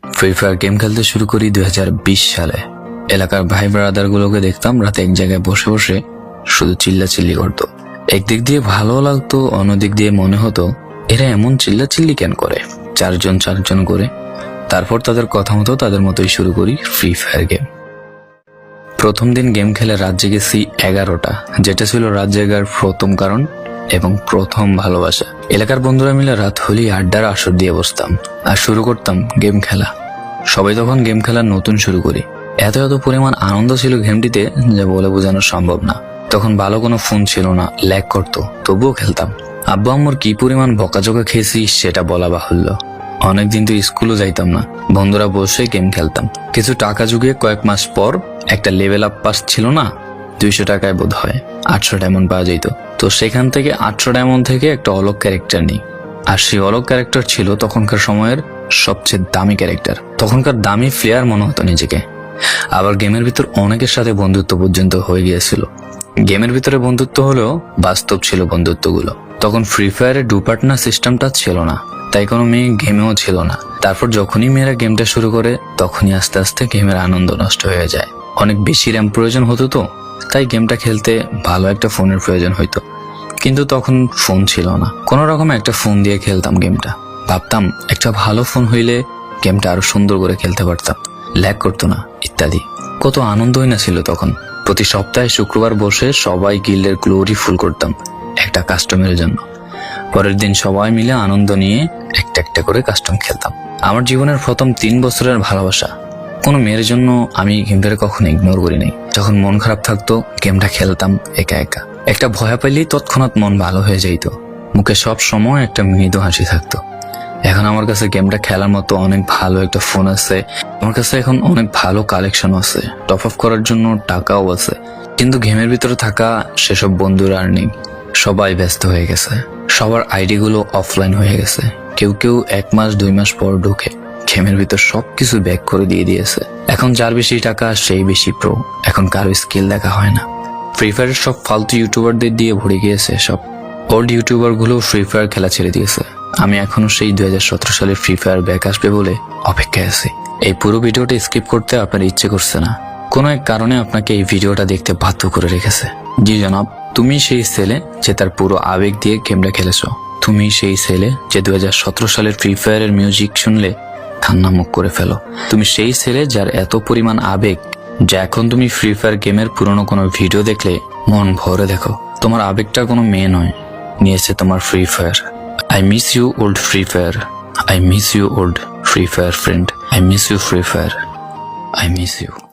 Free fire game খেলতে শুরু করি 2020 সালে। এলাকার ভাই ব্রাদার গুলোকে দেখতাম রাতে এক জায়গায় বসে বসে শুধু চিল্লাচিল্লি করতো। একদিক দিয়ে ভালো লাগতো, অন্যদিক দিয়ে মনে হতো এরা এমন চিল্লাচিল্লি কেন করে, চারজন করে। তারপর তাদের কথা মতো তাদের মতোই শুরু করি ফ্রি ফায়ার গেম। প্রথম দিন গেম খেলে রাত জেগেছি 11টা, যেটা ছিল রাত জেগার প্রথম কারণ এবং প্রথম ভালোবাসা। এলাকার বন্ধুরা মিলে রাত হলেই আড্ডার আসর দিয়ে বসতাম আর শুরু করতাম গেম খেলা। সবাই তখন গেম খেলা নতুন শুরু করি। এত পরিমাণ আনন্দ ছিল গেমটিতে যা বলে বোঝানো সম্ভব না। তখন ভালো কোনো ফোন ছিল না, ল্যাগ করতো, তবুও খেলতাম। আব্বু আম্মুর কি পরিমাণ বকাঝকা খেয়েছি সেটা বলা বাহুল্য। অনেকদিন তো স্কুলও যাইতাম না, বন্ধুরা বসে গেম খেলতাম। কিছু টাকা জুগিয়ে কয়েক মাস পর একটা লেভেল আপ পাস ছিল না, 200 টাকায় বোধ হয় 800 ডায়মন্ড পাওয়া যেত। তো সেখান থেকে 800 ডায়মন্ড থেকে একটা অলগ ক্যারেক্টার নিই। আর সেই অলগ ক্যারেক্টার ছিল তখনকার সময়ের সবচেয়ে দামি ক্যারেক্টার। তখনকার দামি প্লেয়ার মনে হতো নিজেকে। আবার গেমের ভিতর অনেকের সাথে বন্ধুত্ব পর্যন্ত হয়ে গিয়েছিল। গেমের ভিতরে বন্ধুত্ব হলেও বাস্তব ছিল বন্ধুত্বগুলো। তখন ফ্রি ফায়ারে ডু পার্টনার সিস্টেমটা ছিল না, তাই কোনো মেয়ে গেমেও ছিল না। তারপর যখনই মেয়েরা গেমটা শুরু করে তখনই আস্তে আস্তে গেমের আনন্দ নষ্ট হয়ে যায়। অনেক বেশি র্যাম প্রয়োজন হতো, তো তাই গেমটা খেলতে ভালো একটা ফোনের প্রয়োজন হইতো। কিন্তু তখন ফোন ছিল না, কোনো রকমে একটা ফোন দিয়ে খেলতাম গেমটা। ভাবতাম একটা ভালো ফোন হইলে গেমটা আরো সুন্দর করে খেলতে পারতাম, ল্যাগ করতো না ইত্যাদি। কত আনন্দই না ছিল তখন। প্রতি সপ্তাহে শুক্রবার বসে সবাই গিল্ডের গ্লোরি ফুল করতাম একটা কাস্টমের জন্য। পরের দিন সবাই মিলে আনন্দ নিয়ে একটা একটা করে কাস্টম খেলতাম। আমার জীবনের প্রথম 3 বছরের ভালোবাসা। কোনো মেয়ের জন্য আমি গেমটাকে কখনো ইগনোর করি নাই। যখন মন খারাপ থাকতো গেমটা খেলতাম একা একা। একটা ভয় পাইলেই তৎক্ষণাৎ মন ভালো হয়ে যাইতো, মুখে সব সময় একটা মৃদু হাসি থাকতো। এখন আমার কাছে গেমটা খেলার মতো অনেক ভালো একটা ফোন আছে, আমার কাছে এখন অনেক ভালো কালেকশন আছে, টপ আপ করার জন্য টাকাও আছে। কিন্তু গেমের ভিতরে থাকা সেসব বন্ধুরা আর নেই, সবাই ব্যস্ত হয়ে গেছে। সবার আইডি গুলো অফলাইন হয়ে গেছে। কেউ 1 মাস 2 মাস পর ঢুকে গেমের ভিতর সবকিছু ব্যাক করে দিয়েছে। এখন যার বেশি টাকা সেই বেশি প্রো, এখন কারো স্কিল দেখা হয় না। ফ্রি ফায়ারের সব ফালতু ইউটিউবারদের দিয়ে ভরে গিয়েছে সব। ওল্ড ইউটিউবার গুলো ফ্রি ফায়ার খেলা ছেড়ে দিয়েছে। আমি এখনো সেই 2017 সালে ফ্রি ফায়ার ব্যাক আসবে বলে অপেক্ষায় আছি। এই পুরো ভিডিওটা স্কিপ করতে আপনার ইচ্ছে করছে না, কোনো এক কারণে আপনাকে এই ভিডিওটা দেখতে বাধ্য করে রেখেছে। জি জনাব, তুমি সেই ছেলে যে তার পুরো আবেগ দিয়ে গেমটা খেলেছো। তুমি সেই ছেলে যে 2017 সালের ফ্রি ফায়ারের মিউজিক শুনলে কান্না মুখ করে ফেলো। তুমি সেই ছেলে যার এত পরিমাণ আবেগ যা এখন তুমি ফ্রি ফায়ার গেমের পুরনো কোনো ভিডিও দেখলে মন ভরে দেখো। তোমার আবেগটা কোনো মেয়ে নয়, নিয়েছে তোমার free fire. I miss you old Free Fire. I miss you old Free Fire friend. I miss you Free Fire. I miss you.